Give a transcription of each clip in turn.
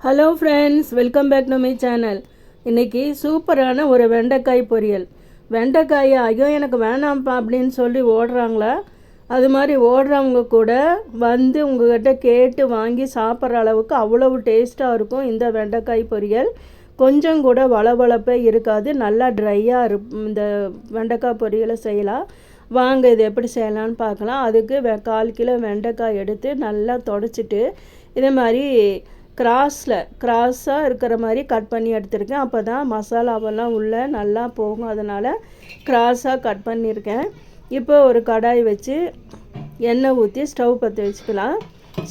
Hello friends, welcome back to my channel. இன்றைக்கி சூப்பரான ஒரு வெண்டைக்காய் பொரியல். வெண்டைக்காயை ஐயோ எனக்கு வேணாம்ப்பா அப்படின்னு சொல்லி ஓடுறாங்களா, அது மாதிரி ஓடுறவங்க கூட வந்து உங்கள்கிட்ட கேட்டு வாங்கி சாப்பிட்ற அளவுக்கு அவ்வளவு டேஸ்ட்டாக இருக்கும் இந்த வெண்டைக்காய் பொரியல். கொஞ்சம் கூட வளவளப்பே இருக்காது, நல்லா ட்ரையாக இந்த வெண்டைக்காய் பொரியலை செய்யலாம். வாங்க இது எப்படி செய்யலான்னு பார்க்கலாம். அதுக்கு 1/4 கிலோ வெண்டைக்காய் எடுத்து நல்லா தொடச்சிட்டு இதே மாதிரி கிராஸாக இருக்கிற மாதிரி கட் பண்ணி எடுத்திருக்கேன். அப்போ தான் மசாலாவெல்லாம் உள்ளே நல்லா போகும், அதனால் கிராஸாக கட் பண்ணியிருக்கேன். இப்போ ஒரு கடாய் வச்சு எண்ணெய் ஊற்றி ஸ்டவ் பற்ற வச்சுக்கலாம்.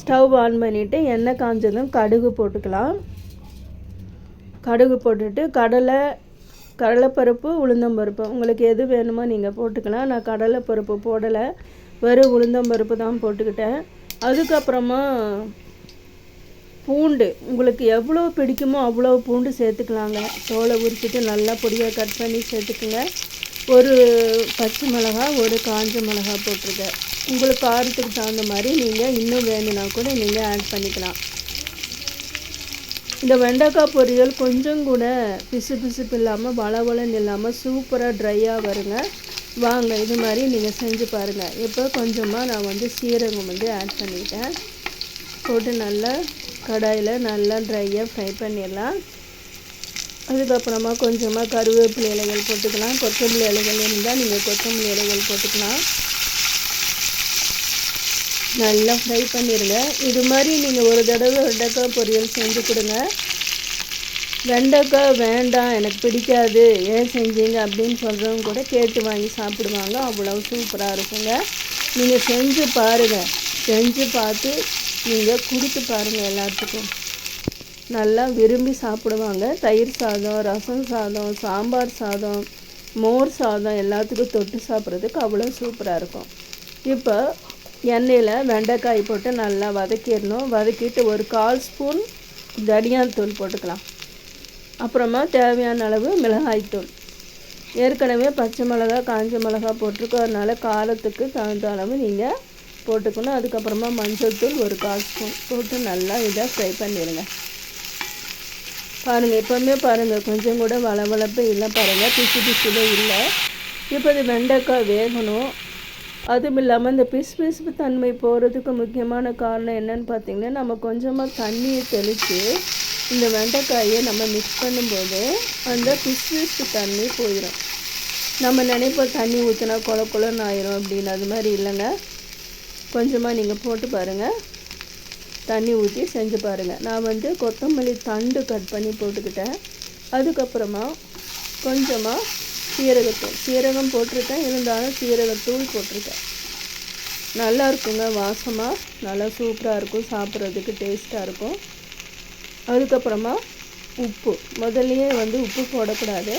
ஸ்டவ் ஆன் பண்ணிவிட்டு எண்ணெய் காஞ்சதும் கடுகு போட்டுக்கலாம். கடுகு போட்டுட்டு கடலைப்பருப்பு, உளுந்தம்பருப்பு உங்களுக்கு எது வேணுமோ நீங்கள் போட்டுக்கலாம். நான் கடலைப்பருப்பு போடலை, வெறும் உளுந்தம்பருப்பு தான் போட்டுக்கிட்டேன். அதுக்கப்புறமா பூண்டு உங்களுக்கு எவ்வளோ பிடிக்குமோ அவ்வளோ பூண்டு சேர்த்துக்கலாங்க. தோலை உரிச்சிட்டு நல்லா பொடியாக கட் பண்ணி சேர்த்துக்குங்க. ஒரு பச்சை மிளகாய், ஒரு காஞ்ச மிளகாய் போட்டிருக்கேன். உங்களுக்கு காரத்துக்கு தகுந்த மாதிரி நீங்கள் இன்னும் வேணும்னா கூட நீங்கள் ஆட் பண்ணிக்கலாம். இந்த வெண்டைக்காய் பொரியல் கொஞ்சம் கூட பிசுபிசுப்பு இல்லாமல் வளவளன்னு இல்லாமல் சூப்பராக ட்ரையாக வருங்க. வாங்க இது மாதிரி நீங்கள் செஞ்சு பாருங்கள். இப்போ கொஞ்சமாக நான் சீரகம் ஆட் பண்ணிட்டேன். போட்டு நல்லா கடாயில் நல்லா ட்ரையாக ஃப்ரை பண்ணிடலாம். அதுக்கப்புறமா கொஞ்சமாக கருவேப்பிலை இலைகள் போட்டுக்கலாம். கொத்தமல்லி இலைகள் இருந்தால் நீங்கள் கொத்தமல்லி இலைகள் போட்டுக்கலாம். நல்லா ஃப்ரை பண்ணிடுங்க. இது மாதிரி நீங்கள் ஒரு தடவை வெண்டைக்காய் பொரியல் செஞ்சு கொடுங்க. வெண்டைக்காய் வேண்டாம் எனக்கு பிடிக்காது ஏன் செஞ்சீங்க அப்படின்னு சொல்கிறவங்க கூட கேட்டு வாங்கி சாப்பிடுவாங்க. அவ்வளோ சூப்பராக இருக்குங்க. நீங்கள் செஞ்சு பாருங்கள். செஞ்சு பார்த்து நீங்கள் கொடுத்து பாருங்கள், எல்லாத்துக்கும் நல்லா விரும்பி சாப்பிடுவாங்க. தயிர் சாதம், ரசம் சாதம், சாம்பார் சாதம், மோர் சாதம் எல்லாத்துக்கும் தொட்டு சாப்பிட்றதுக்கு அவ்வளோ சூப்பராக இருக்கும். இப்போ எண்ணெயில் வெண்டைக்காய் போட்டு நல்லா வதக்கிடணும். வதக்கிட்டு ஒரு 1/4 ஸ்பூன் தனியாத்தூள் போட்டுக்கலாம். அப்புறமா தேவையான அளவு மிளகாய்த்தூள். ஏற்கனவே பச்சை மிளகாய், காஞ்ச மிளகாய் போட்டிருக்கோம், அதனால் காரத்துக்கு தகுந்த அளவு நீங்கள் போட்டுக்கணும். அதுக்கப்புறமா மஞ்சள் தூள் ஒரு 1/4 ஸ்பூன் போட்டு நல்லா இதை ஃப்ரை பண்ணிடுங்க. பாருங்கள், எப்போவுமே பாருங்கள் கொஞ்சம் கூட வளவளப்பு இல்லை, பாருங்கள் பிசுபிசுவே இல்லை. இப்போ இது வெண்டைக்காய் வேகணும். அதுவும் இல்லாமல் இந்த பிசுபிசுப்பு தன்மை போகிறதுக்கு முக்கியமான காரணம் என்னன்னு பார்த்தீங்கன்னா, நம்ம கொஞ்சமாக தண்ணியை தெளித்து இந்த வெண்டைக்காயை நம்ம மிக்ஸ் பண்ணும்போது அந்த பிசுபிசுப்பு தண்ணி போயிடும். நம்ம நினைப்போம் தண்ணி ஊற்றினா குளன்னு ஆயிரும் அப்படின்னு, அது மாதிரி இல்லைங்க. கொஞ்சமாக நீங்கள் போட்டு பாருங்கள், தண்ணி ஊற்றி செஞ்சு பாருங்கள். நான் கொத்தமல்லி தண்டு கட் பண்ணி போட்டுக்கிட்டேன். அதுக்கப்புறமா கொஞ்சமாக சீரகம் போட்டிருக்கேன், இருந்தாலும் சீரகத்தூள் போட்டிருக்கேன். நல்லா இருக்குங்க, வாசமாக நல்லா சூப்பராக இருக்கும், சாப்பிட்றதுக்கு டேஸ்ட்டாக இருக்கும். அதுக்கப்புறமா உப்பு, முதல்லையே உப்பு போடக்கூடாது,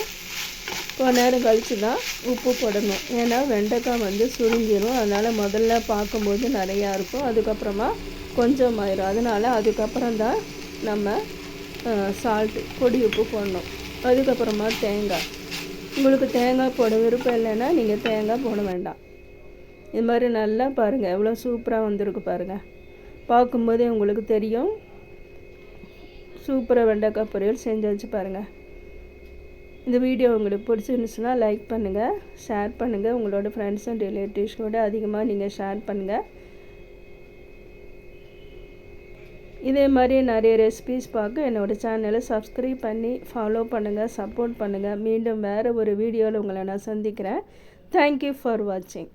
கொஞ்ச நேரம் கழித்து தான் உப்பு போடணும். ஏன்னா வெண்டைக்காய் சுருங்கிடும், அதனால் முதல்ல பார்க்கும்போது நிறையா இருக்கும், அதுக்கப்புறமா கொஞ்சம் ஆயிரும். அதனால் அதுக்கப்புறம் தான் நம்ம பொடி உப்பு போடணும். அதுக்கப்புறமா தேங்காய், உங்களுக்கு தேங்காய் போட விருப்பம் இல்லைன்னா நீங்கள் தேங்காய் போட வேண்டாம். இது மாதிரி நல்லா பாருங்கள், எவ்வளோ சூப்பராக வந்திருக்கு பாருங்கள். பார்க்கும்போதே உங்களுக்கு தெரியும். சூப்பராக வெண்டைக்காய் பொரியல் செஞ்சு வச்சு பாருங்கள். இந்த வீடியோ உங்களுக்கு பிடிச்சிருந்துச்சுன்னா லைக் பண்ணுங்கள், ஷேர் பண்ணுங்கள். உங்களோட ஃப்ரெண்ட்ஸ் அண்ட் ரிலேட்டிவ்ஸோடு அதிகமாக நீங்கள் ஷேர் பண்ணுங்கள். இதே மாதிரி நிறைய ரெசிபீஸ் பார்க்க என்னோடய சேனலை சப்ஸ்கிரைப் பண்ணி ஃபாலோ பண்ணுங்கள், சப்போர்ட் பண்ணுங்கள். மீண்டும் வேறு ஒரு வீடியோவில் உங்களை நான் சந்திக்கிறேன். தேங்க்யூ ஃபார் வாட்சிங்.